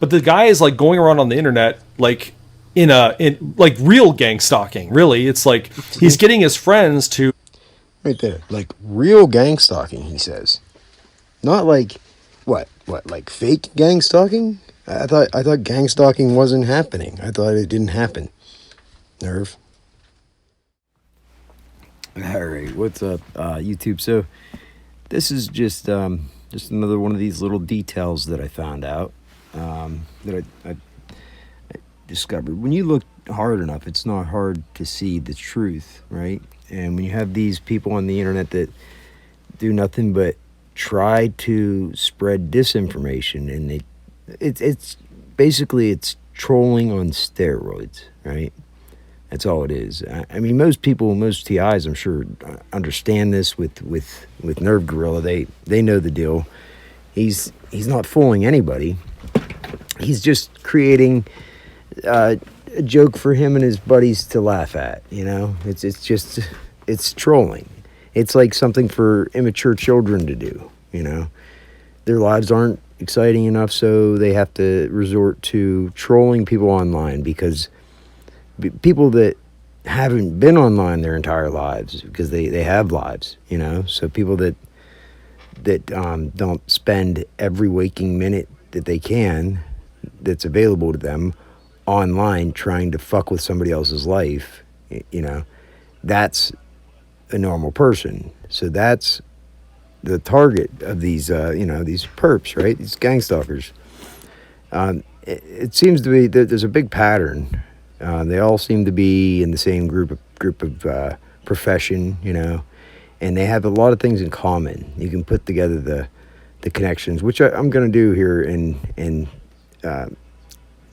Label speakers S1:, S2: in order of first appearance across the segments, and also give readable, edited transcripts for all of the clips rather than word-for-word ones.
S1: but the guy is like going around on the internet like in like real gang stalking. Really, it's like he's getting his friends to
S2: right there, like real gang stalking. He says, not like what like fake gang stalking. I thought gang stalking wasn't happening. I thought it didn't happen. Nerve.
S3: All right, what's up, YouTube? So this is just another one of these little details that I found out, that I discovered. When you look hard enough, it's not hard to see the truth, right? And when you have these people on the internet that do nothing but try to spread disinformation, and it's basically it's trolling on steroids, right? That's all it is. I mean, most people, most TIs, I'm sure, understand this with Nirvgorilla. They know the deal. He's not fooling anybody. He's just creating a joke for him and his buddies to laugh at. You know, it's trolling. It's like something for immature children to do. You know, their lives aren't exciting enough, so they have to resort to trolling people online, because people that haven't been online their entire lives, because they have lives, you know. So people that don't spend every waking minute that they can, that's available to them, online trying to fuck with somebody else's life, you know, that's a normal person. So that's the target of these, these perps, right? These gang stalkers. It seems to be that there's a big pattern. They all seem to be in the same group of profession, you know, and they have a lot of things in common. You can put together the connections, which I'm going to do here in a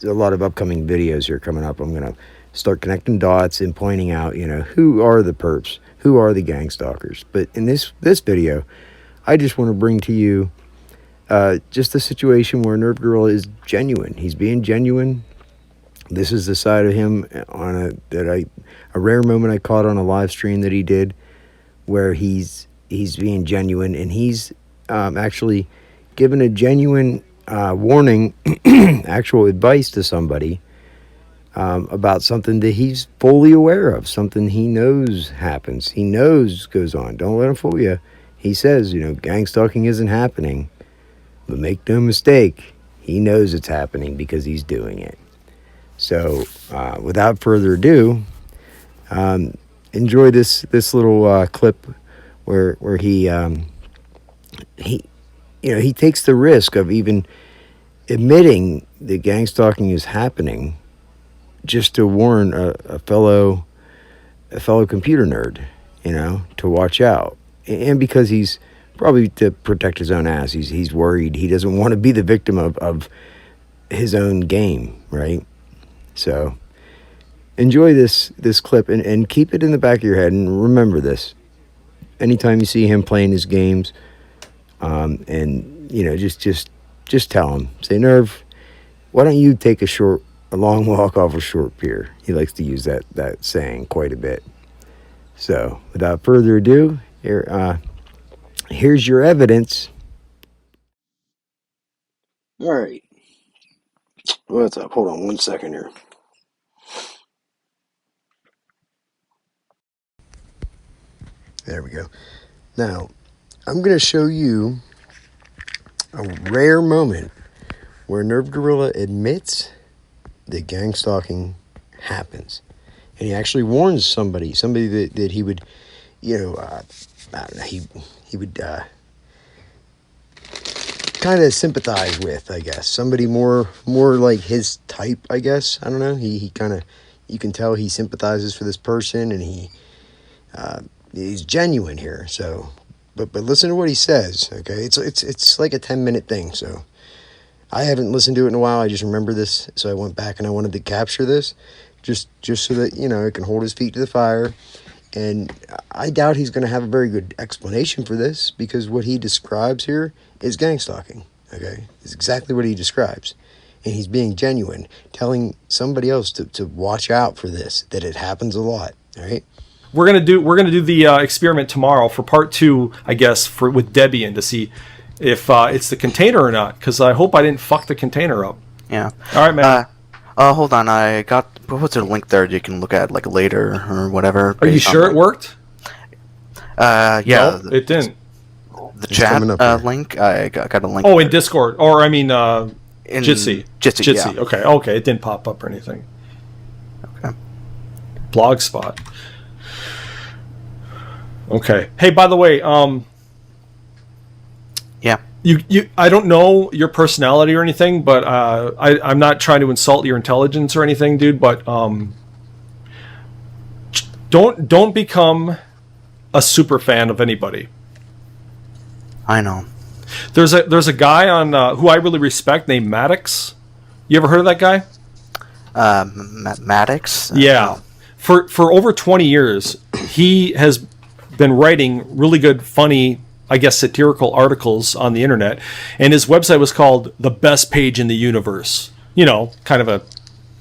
S3: lot of upcoming videos here coming up. I'm going to start connecting dots and pointing out, you know, who are the perps, who are the gang stalkers. But in this video, I just want to bring to you just a situation where Nirvgorilla is genuine. He's being genuine. This is the side of him a rare moment I caught on a live stream that he did, where he's being genuine, and he's actually given a genuine warning, actual advice to somebody about something that he's fully aware of, something he knows happens, he knows goes on. Don't let him fool you. He says, you know, gang stalking isn't happening, but make no mistake, he knows it's happening because he's doing it. So, without further ado, enjoy this little clip where he takes the risk of even admitting that gang stalking is happening, just to warn a fellow computer nerd, you know, to watch out, and because he's probably to protect his own ass. He's worried. He doesn't want to be the victim of his own game, right? So enjoy this clip and keep it in the back of your head, and remember this. Anytime you see him playing his games, and you know, just tell him, say, Nerv, why don't you take a long walk off a short pier? He likes to use that saying quite a bit. So without further ado, here's your evidence.
S2: All right. What's up? Hold on one second here. There we go. Now, I'm going to show you a rare moment where Nirvgorilla admits that gang stalking happens. And he actually warns somebody that he would, you know, I don't know, he would kind of sympathize with, I guess. Somebody more like his type, I guess. I don't know. He kind of, you can tell he sympathizes for this person, and he's genuine here. So, but listen to what he says, okay? It's like a 10-minute thing, so I haven't listened to it in a while. I just remember this, so I went back and I wanted to capture this just so that, you know, it can hold his feet to the fire. And I doubt he's going to have a very good explanation for this, because what he describes here is gang stalking, okay? It's exactly what he describes. And he's being genuine, telling somebody else to watch out for this, that it happens a lot, all right?
S1: We're gonna do the experiment tomorrow for part 2, I guess, with Debian, to see if it's the container or not, because I hope I didn't fuck the container up.
S4: Yeah.
S1: All right, man.
S4: Hold on. I got what's a link there you can look at like later or whatever.
S1: Are you sure it worked?
S4: Yeah.
S1: No, it didn't.
S4: The chat link. I got a link.
S1: Oh, in Discord, or I mean,
S4: in
S1: Jitsi.
S4: Jitsi. Yeah.
S1: Okay. It didn't pop up or anything.
S4: Okay.
S1: Blogspot. Okay. Hey, by the way,
S4: Yeah.
S1: you I don't know your personality or anything, but I'm not trying to insult your intelligence or anything, dude. But don't become a super fan of anybody.
S4: I know.
S1: There's a guy on who I really respect named Maddox. You ever heard of that guy?
S4: Maddox.
S1: Yeah.
S4: No.
S1: For over 20 years, he has been writing really good, funny, I guess, satirical articles on the internet, and his website was called The Best Page in the Universe. You know, kind of a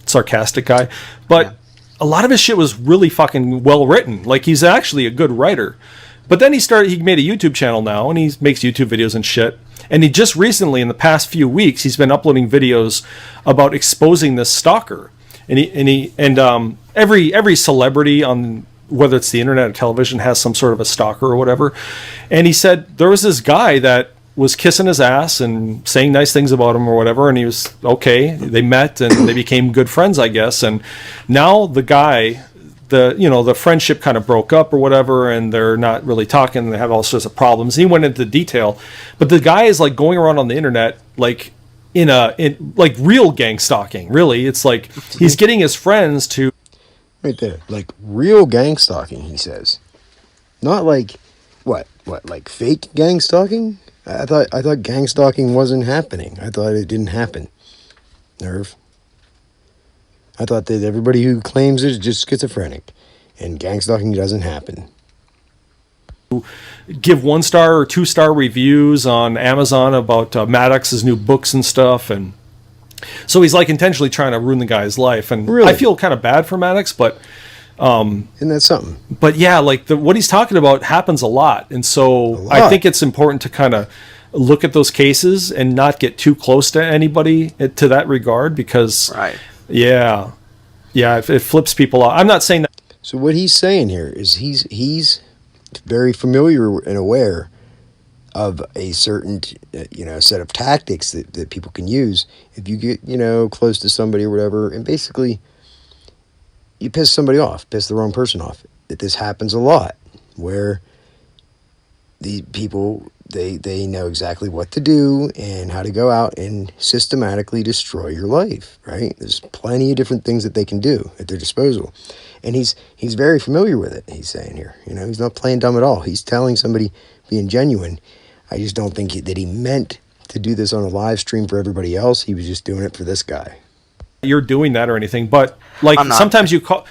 S1: sarcastic guy, but a lot of his shit was really fucking well written. Like, he's actually a good writer. But then he made a YouTube channel now, and he makes YouTube videos and shit. And he just recently, in the past few weeks, he's been uploading videos about exposing this stalker. And every celebrity on, whether it's the internet or television, has some sort of a stalker or whatever. And he said there was this guy that was kissing his ass and saying nice things about him or whatever, and he was okay. They met and they became good friends, I guess. And now the guy, the friendship kind of broke up or whatever, and they're not really talking. They have all sorts of problems. He went into detail, but the guy is like going around on the internet like in like real gang stalking. Really, it's like he's getting his friends to.
S2: Right there, like real gang stalking, he says. Not like what like fake gang stalking? I thought gang stalking wasn't happening. I thought it didn't happen. Nerve. I thought that everybody who claims it is just schizophrenic, and gang stalking doesn't happen.
S1: Give 1-star or 2-star reviews on Amazon about Maddox's new books and stuff, and so he's like intentionally trying to ruin the guy's life. And
S2: really?
S1: I feel kind of bad for Maddox, but
S2: isn't that something?
S1: But yeah, like what he's talking about happens a lot, and so I think it's important to kind of look at those cases and not get too close to anybody to that regard, because yeah, it flips people off. I'm not saying that.
S2: So what he's saying here is he's very familiar and aware of a certain set of tactics that people can use if you get close to somebody or whatever, and basically you piss somebody off, piss the wrong person off. That this happens a lot, where the people they know exactly what to do and how to go out and systematically destroy your life, right? There's plenty of different things that they can do at their disposal, and he's very familiar with it. He's saying here, he's not playing dumb at all. He's telling somebody, being genuine. I just don't think that he meant to do this on a live stream for everybody else. He was just doing it for this guy.
S1: You're doing that or anything, but like sometimes you call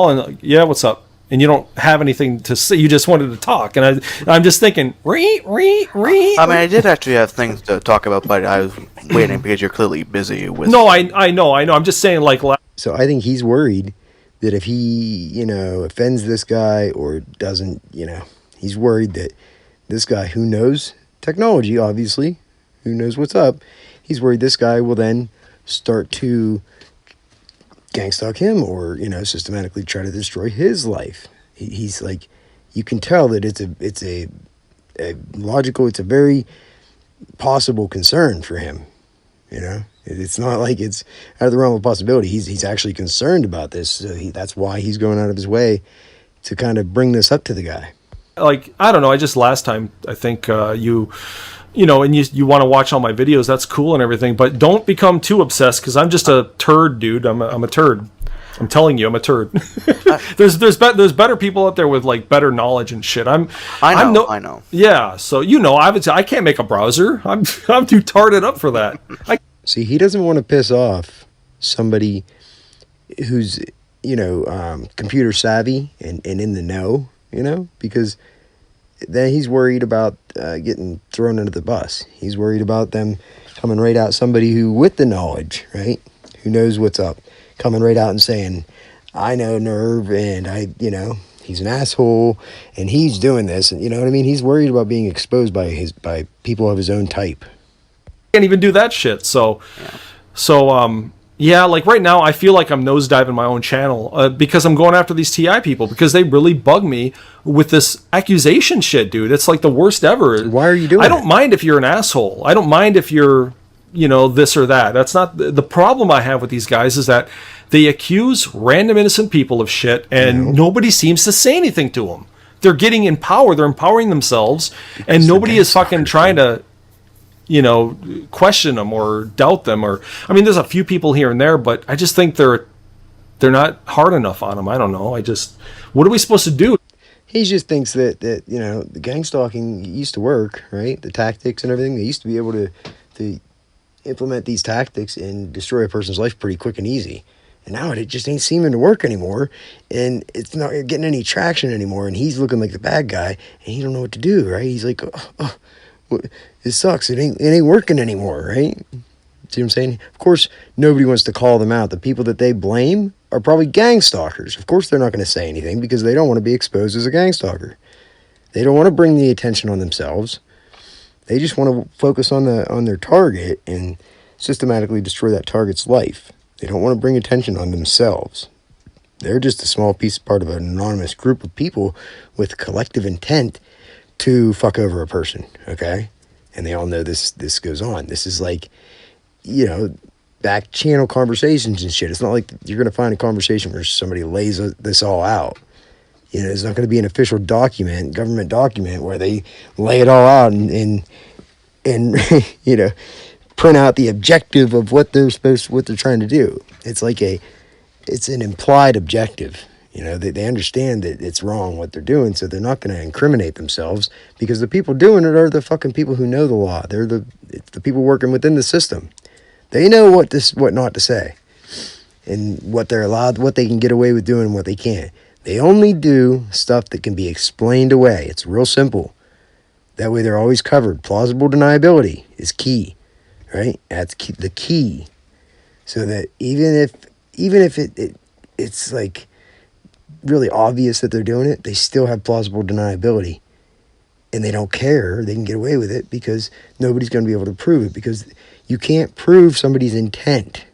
S1: and like, yeah, what's up? And you don't have anything to say. You just wanted to talk, and I'm just thinking, I mean,
S4: I did actually have things to talk about, but I was waiting because you're clearly busy with.
S1: No, I know. I'm just saying, like.
S2: So I think he's worried that if he, offends this guy or doesn't, he's worried that this guy who knows technology, obviously, who knows what's up, he's worried this guy will then start to gang stalk him or, systematically try to destroy his life. He's like, you can tell that it's a logical, it's a very possible concern for him. It's not like it's out of the realm of possibility. He's actually concerned about this. So that's why he's going out of his way to kind of bring this up to the guy.
S1: Like, I don't know. I just last time, I think and you want to watch all my videos. That's cool and everything, but don't become too obsessed, because I'm just a turd, dude. I'm a turd. I'm telling you, I'm a turd. there's better people out there with like better knowledge and shit. I know. Yeah, so I can't make a browser. I'm too tarded up for that.
S2: See, he doesn't want to piss off somebody who's computer savvy and in the know, because then he's worried about getting thrown under the bus. He's worried about them coming right out, somebody who with the knowledge, right, who knows what's up, coming right out and saying, I know Nerve, and he's an asshole, and he's doing this, and you know what I mean? He's worried about being exposed by people of his own type.
S1: Can't even do that shit. So So, yeah, like right now, I feel like I'm nosediving my own channel because I'm going after these TI people because they really bug me with this accusation shit, dude. It's like the worst ever.
S2: Why are you doing
S1: I don't mind if you're an asshole. I don't mind if you're, this or that. That's not the problem I have with these guys is that they accuse random innocent people of shit and nobody seems to say anything to them. They're getting in power. They're empowering themselves and nobody is fucking trying to question them or doubt them. Or I mean, there's a few people here and there, but I just think they're not hard enough on them. I don't know. What are we supposed to do?
S2: He just thinks that the gang stalking used to work, right? The tactics and everything. They used to be able to implement these tactics and destroy a person's life pretty quick and easy. And now it just ain't seeming to work anymore, and it's not getting any traction anymore. And he's looking like the bad guy, and he don't know what to do, right? He's like, it sucks. It ain't working anymore, right? See what I'm saying? Of course, nobody wants to call them out. The people that they blame are probably gang stalkers. Of course, they're not going to say anything because they don't want to be exposed as a gang stalker. They don't want to bring the attention on themselves. They just want to focus on their target and systematically destroy that target's life. They don't want to bring attention on themselves. They're just a small part of an anonymous group of people with collective intent to fuck over a person, okay? And they all know this goes on. This is like, back channel conversations and shit. It's not like you're going to find a conversation where somebody lays this all out. It's not going to be an official government document, where they lay it all out and print out the objective of what they're trying to do. It's like it's an implied objective. They understand that it's wrong what they're doing, so they're not going to incriminate themselves because the people doing it are the fucking people who know the law. It's the people working within the system. They know what not to say, and what they're allowed, what they can get away with doing, and what they can't. They only do stuff that can be explained away. It's real simple. That way they're always covered. Plausible deniability is key, right? That's the key. So that even if it's like really obvious that they're doing it, they still have plausible deniability. And they don't care. They can get away with it because nobody's going to be able to prove it, because you can't prove somebody's intent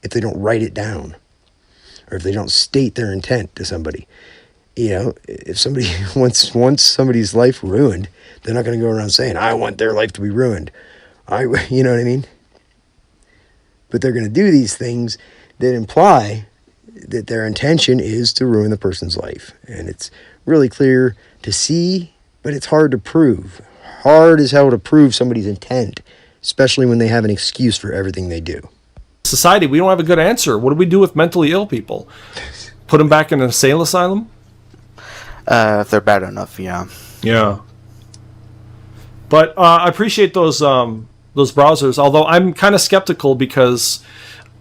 S2: if they don't write it down or if they don't state their intent to somebody. If somebody wants somebody's life ruined, they're not going to go around saying, I want their life to be ruined. You know what I mean? But they're going to do these things that imply that their intention is to ruin the person's life. And it's really clear to see, but it's hard to prove. Hard as hell to prove somebody's intent, especially when they have an excuse for everything they do.
S1: Society, we don't have a good answer. What do we do with mentally ill people? Put them back in an insane asylum?
S4: If they're bad enough, yeah.
S1: Yeah. But I appreciate those browsers, although I'm kind of skeptical because,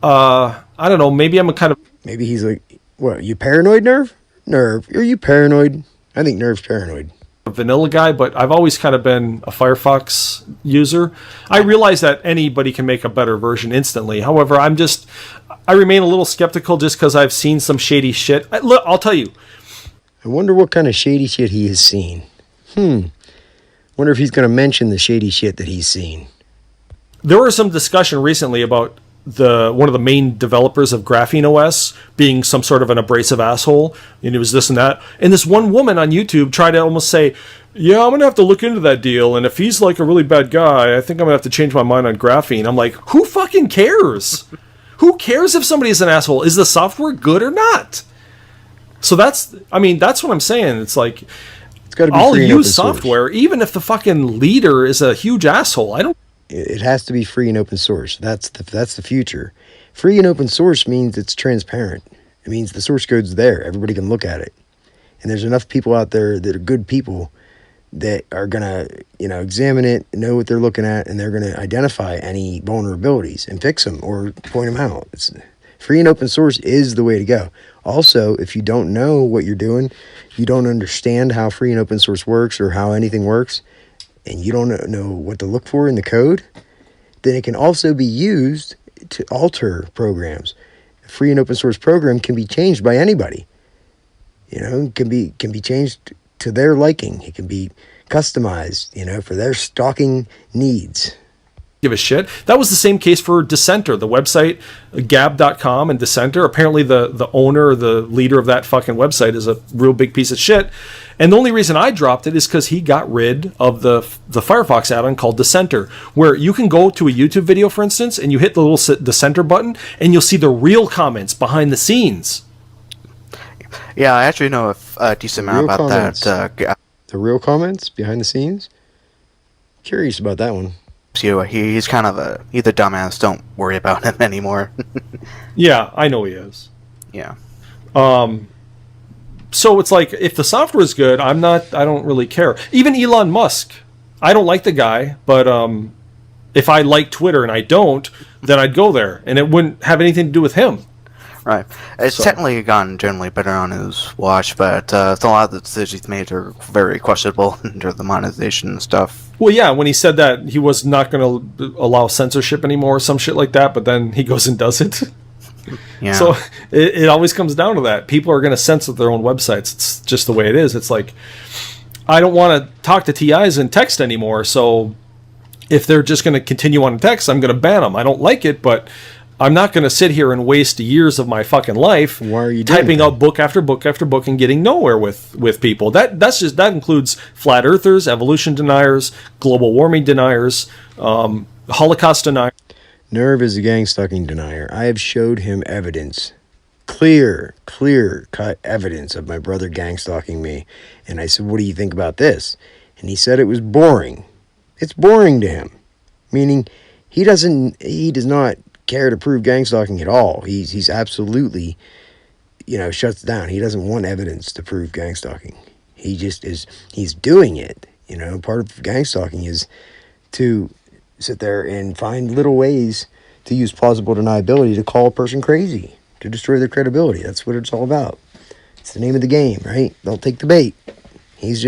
S1: I don't know, maybe I'm a kind of...
S2: Maybe he's like, what, you paranoid, Nerv? Nerv, are you paranoid? I think Nerv's paranoid.
S1: Vanilla guy, but I've always kind of been a Firefox user. I realize that anybody can make a better version instantly. However, I remain a little skeptical just because I've seen some shady shit. Look, I'll tell you.
S2: I wonder what kind of shady shit he has seen. Wonder if he's going to mention the shady shit that he's seen.
S1: There was some discussion recently about one of the main developers of Graphene OS being some sort of an abrasive asshole, and it was this and that. And this one woman on YouTube tried to almost say, yeah, I'm going to have to look into that deal, and if he's like a really bad guy, I think I'm going to have to change my mind on Graphene. I'm like, who fucking cares? Who cares if somebody's an asshole? Is the software good or not? So that's what I'm saying. It's like,
S2: it's gotta be
S1: I'll
S2: free and
S1: use
S2: open
S1: software,
S2: source.
S1: Even if the fucking leader is a huge asshole.
S2: It has to be free and open source. That's the future. Free and open source means it's transparent. It means the source code's there. Everybody can look at it. And there's enough people out there that are good people that are going to, examine it, know what they're looking at, and they're going to identify any vulnerabilities and fix them or point them out. Free and open source is the way to go. Also, if you don't know what you're doing, you don't understand how free and open source works or how anything works, and you don't know what to look for in the code, then it can also be used to alter programs. A free and open source program can be changed by anybody. It can be changed to their liking. It can be customized, for their stalking needs.
S1: give a shit. That was the same case for Dissenter, the website, gab.com and Dissenter. Apparently the owner or the leader of that fucking website is a real big piece of shit. And the only reason I dropped it is because he got rid of the Firefox add-on called Dissenter, where you can go to a YouTube video, for instance, and you hit the little Dissenter button, and you'll see the real comments behind the scenes.
S4: Yeah, I actually know a decent amount about
S2: comments.
S4: that.
S2: The real comments behind the scenes? Curious about that one.
S4: He's kind of he's a dumbass. Don't worry about him anymore.
S1: Yeah, I know he is.
S4: Yeah.
S1: So it's like, if the software is good, I don't really care. Even Elon Musk, I don't like the guy, but if I like Twitter and I don't, then I'd go there, and it wouldn't have anything to do with him.
S4: Right. It's technically gotten generally better on his watch, but a lot of the decisions he's made are very questionable in terms of the monetization and stuff.
S1: Well, yeah, when he said that he was not going to allow censorship anymore or some shit like that, but then he goes and does it.
S4: Yeah.
S1: So it always comes down to that. People are going to censor their own websites. It's just the way it is. It's like, I don't want to talk to TIs in text anymore, so if they're just going to continue on text, I'm going to ban them. I don't like it, but I'm not going to sit here and waste years of my fucking life
S2: Why are you doing
S1: typing
S2: that?
S1: out book after book after book and getting nowhere with people. That includes flat earthers, evolution deniers, global warming deniers, Holocaust deniers.
S2: Nerv is a gang-stalking denier. I have showed him evidence, clear-cut evidence of my brother gang-stalking me. And I said, what do you think about this? And he said it was boring. It's boring to him. Meaning, he does not care to prove gang-stalking at all. He's absolutely, shuts down. He doesn't want evidence to prove gang-stalking. He just he's doing it. Part of gang-stalking is to sit there and find little ways to use plausible deniability to call a person crazy, to destroy their credibility. That's what it's all about. It's the name of the game, right? Don't take the bait. He's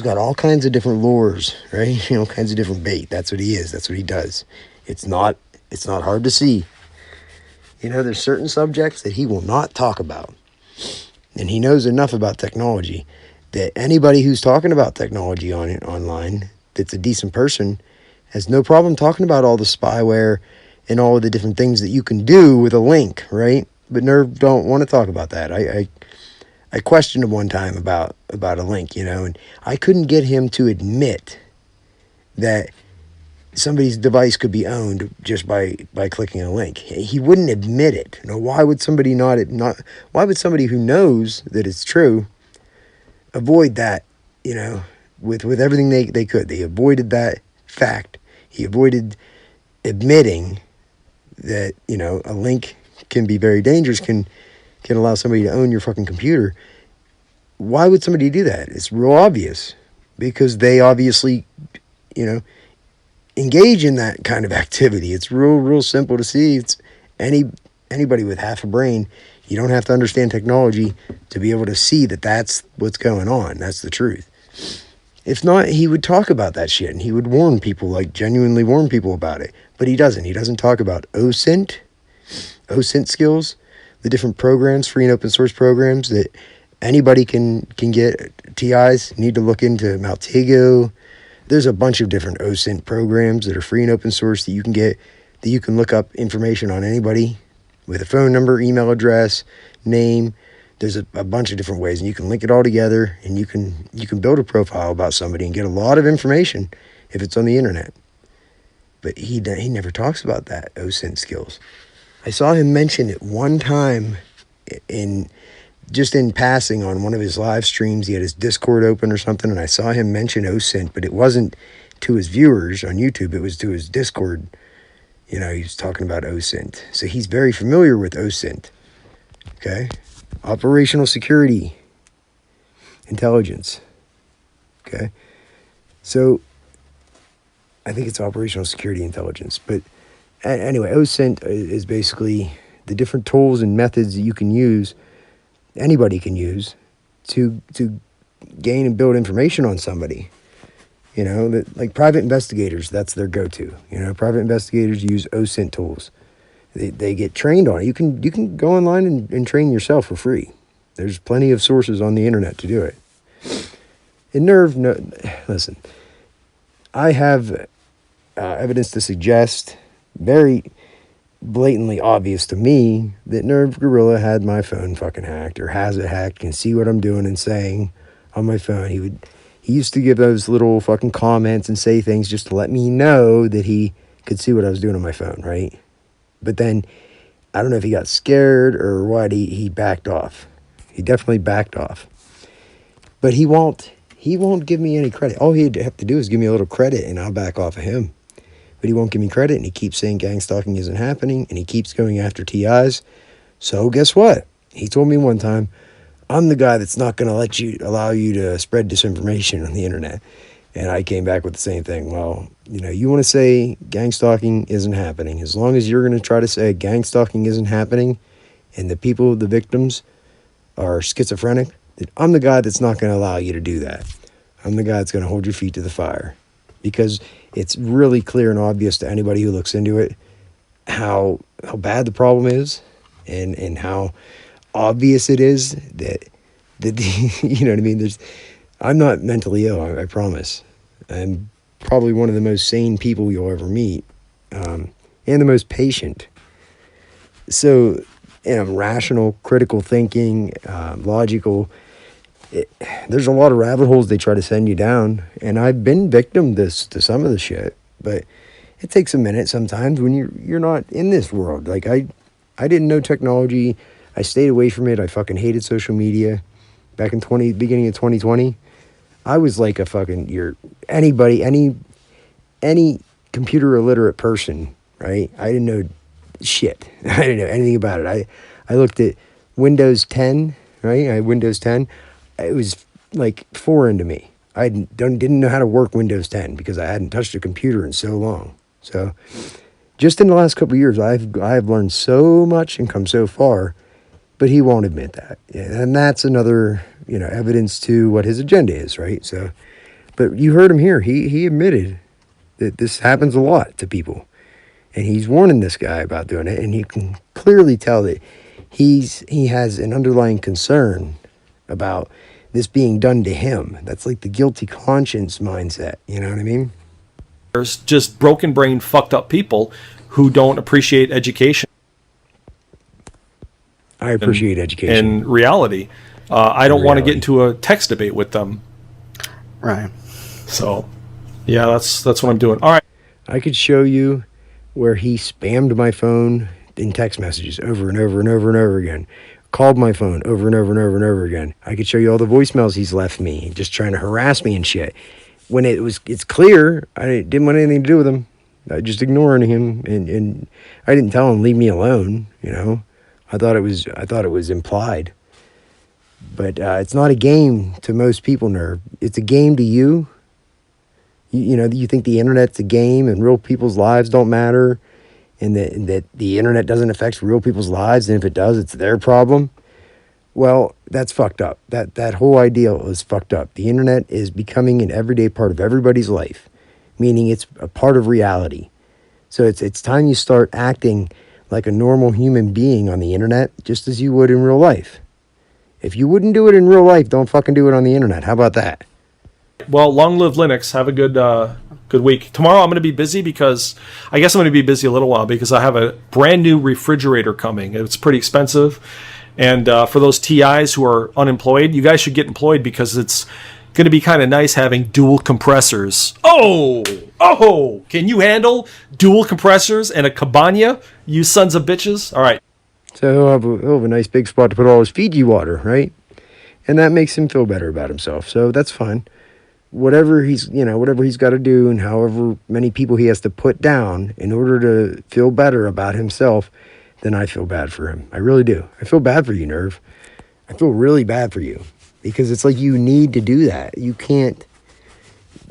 S2: got all kinds of different lures, right? All kinds of different bait. That's what he is. That's what he does. It's not hard to see. There's certain subjects that he will not talk about. And he knows enough about technology that anybody who's talking about technology online that's a decent person has no problem talking about all the spyware and all of the different things that you can do with a link, right? But Nerv don't want to talk about that. I questioned him one time about a link, and I couldn't get him to admit that somebody's device could be owned just by clicking a link. He wouldn't admit it. Why would somebody why would somebody who knows that it's true avoid that, with everything they could? They avoided that fact. He avoided admitting that, a link can be very dangerous, can allow somebody to own your fucking computer. Why would somebody do that? It's real obvious, because they obviously, engage in that kind of activity. It's real simple to see. It's anybody with half a brain. You don't have to understand technology to be able to see that that's what's going on. That's the truth. If not, he would talk about that shit, and he would warn people, like genuinely warn people about it. But he doesn't. He doesn't talk about OSINT skills, the different programs, free and open source programs that anybody can get. TIs need to look into Maltego. There's a bunch of different OSINT programs that are free and open source that you can get, that you can look up information on anybody with a phone number, email address, name. There's a bunch of different ways, and you can link it all together, and you can build a profile about somebody and get a lot of information if it's on the internet. But he never talks about that, OSINT skills. I saw him mention it one time in passing on one of his live streams. He had his Discord open or something, and I saw him mention OSINT, but it wasn't to his viewers on YouTube. It was to his Discord. He was talking about OSINT. So he's very familiar with OSINT. Okay? Operational security intelligence. Okay? So I think it's operational security intelligence. But anyway, OSINT is basically the different tools and methods that you can use, anybody can use, to gain and build information on somebody. That, like, private investigators, that's their go-to. Private investigators use OSINT tools. They get trained on it. You can go online and train yourself for free. There's plenty of sources on the internet to do it. And listen, I have
S3: evidence to suggest, very blatantly obvious to me, that Nirvgorilla had my phone fucking hacked, or has it hacked, can see what I'm doing and saying on my phone. He used to give those little fucking comments and say things just to let me know that he could see what I was doing on my phone, right? But then, I don't know if he got scared or what, he backed off. He definitely backed off. But he won't give me any credit. All he'd have to do is give me a little credit and I'll back off of him. But he won't give me credit, and he keeps saying gang stalking isn't happening, and he keeps going after TIs. So guess what? He told me one time, I'm the guy that's not going to allow you to spread disinformation on the internet. And I came back with the same thing. Well, you want to say gang stalking isn't happening. As long as you're going to try to say gang stalking isn't happening and the victims are schizophrenic, then I'm the guy that's not going to allow you to do that. I'm the guy that's going to hold your feet to the fire. Because it's really clear and obvious to anybody who looks into it how bad the problem is, and how obvious it is that you know what I mean? I'm not mentally ill, I promise. I'm probably one of the most sane people you'll ever meet, and the most patient. So, rational, critical thinking, logical. There's a lot of rabbit holes they try to send you down, and I've been victim to some of the shit, but it takes a minute sometimes when you're not in this world. Like I didn't know technology. I stayed away from it. I fucking hated social media back in beginning of 2020. I was like a fucking any computer illiterate person, right? I didn't know shit. I didn't know anything about it. I looked at Windows 10, right? I had Windows 10. It was like foreign to me. I didn't know how to work Windows 10 because I hadn't touched a computer in so long. So just in the last couple of years, I've learned so much and come so far, but he won't admit that. And that's another, evidence to what his agenda is, right? So, but you heard him here. He admitted that this happens a lot to people, and he's warning this guy about doing it, and you can clearly tell that he has an underlying concern about this being done to him. That's like the guilty conscience mindset. You know what I mean?
S1: There's just broken brain, fucked up people who don't appreciate education.
S3: I appreciate education.
S1: And reality. I don't want to get into a text debate with them.
S4: Right.
S1: So, yeah, that's what I'm doing. All right.
S3: I could show you where he spammed my phone in text messages over and over and over and over again. Called my phone over and over and over and over again. I could show you all the voicemails he's left me, just trying to harass me and shit. When it's clear, I didn't want anything to do with him. I just ignoring him, and I didn't tell him leave me alone. I thought it was implied, but it's not a game to most people. Nerve. It's a game to you. You think the internet's a game and real people's lives don't matter, and that the internet doesn't affect real people's lives, and if it does, it's their problem. Well, that's fucked up. That whole ideal is fucked up. The internet is becoming an everyday part of everybody's life, meaning it's a part of reality. So it's time you start acting like a normal human being on the internet, just as you would in real life. If you wouldn't do it in real life, don't fucking do it on the internet. How about that?
S1: Well, long live Linux. Have a good week. Tomorrow I'm going to be busy because I guess I'm going to be busy a little while because I have a brand new refrigerator coming. It's pretty expensive. And for those TIs who are unemployed, you guys should get employed because it's going to be kind of nice having dual compressors. Oh, can you handle dual compressors and a cabana, you sons of bitches? All right.
S3: So he'll have a nice big spot to put all his Fiji water, right? And that makes him feel better about himself. So that's fine. Whatever he's got to do, and however many people he has to put down in order to feel better about himself, then I feel bad for him. I really do. I feel bad for you, Nerve. I feel really bad for you because it's like you need to do that. You can't,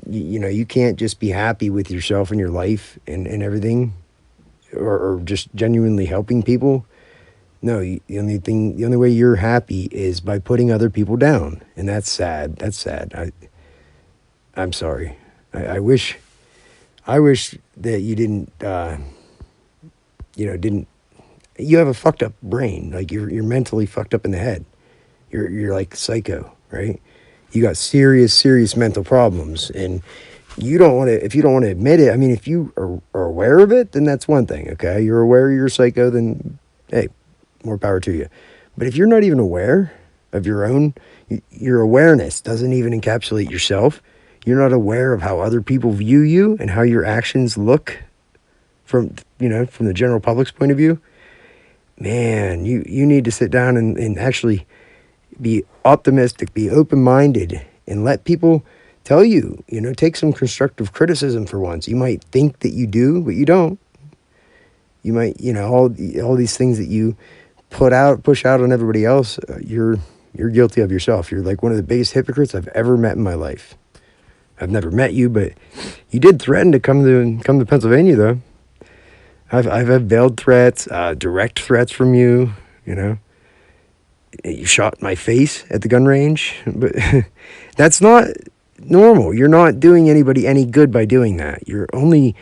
S3: you can't just be happy with yourself and your life and everything, or just genuinely helping people. No, the only way you're happy is by putting other people down, and that's sad. That's sad. I'm sorry. I wish that you didn't. You have a fucked up brain. Like you're mentally fucked up in the head. You're like psycho, right? You got serious mental problems, and you don't want to, if you don't want to admit it, I mean, if you are aware of it, then that's one thing, okay? You're aware you're a psycho, then, hey, more power to you. But if you're not even aware of your own, your awareness doesn't even encapsulate yourself. You're not aware of how other people view you and how your actions look from, from the general public's point of view. Man, you need to sit down and actually be optimistic, be open-minded, and let people tell you, take some constructive criticism for once. You might think that you do, but you don't. You might, all these things that you push out on everybody else, you're guilty of yourself. You're like one of the biggest hypocrites I've ever met in my life. I've never met you, but you did threaten to come to Pennsylvania, though. I've had veiled threats, direct threats from you. You shot my face at the gun range, but that's not normal. You're not doing anybody any good by doing that. You're only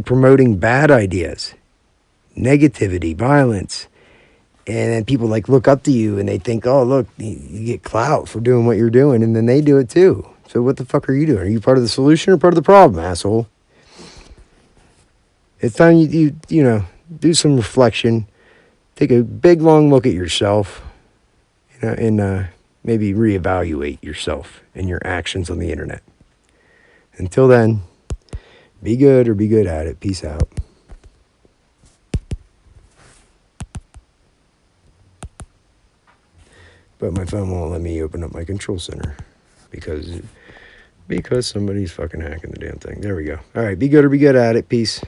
S3: promoting bad ideas, negativity, violence, and then people look up to you and they think, oh, look, you get clout for doing what you're doing, and then they do it too. So what the fuck are you doing? Are you part of the solution or part of the problem, asshole? It's time you do some reflection, take a big long look at yourself, and maybe reevaluate yourself and your actions on the internet. Until then, be good or be good at it. Peace out. But my phone won't let me open up my control center because somebody's fucking hacking the damn thing. There we go. All right, be good or be good at it. Peace.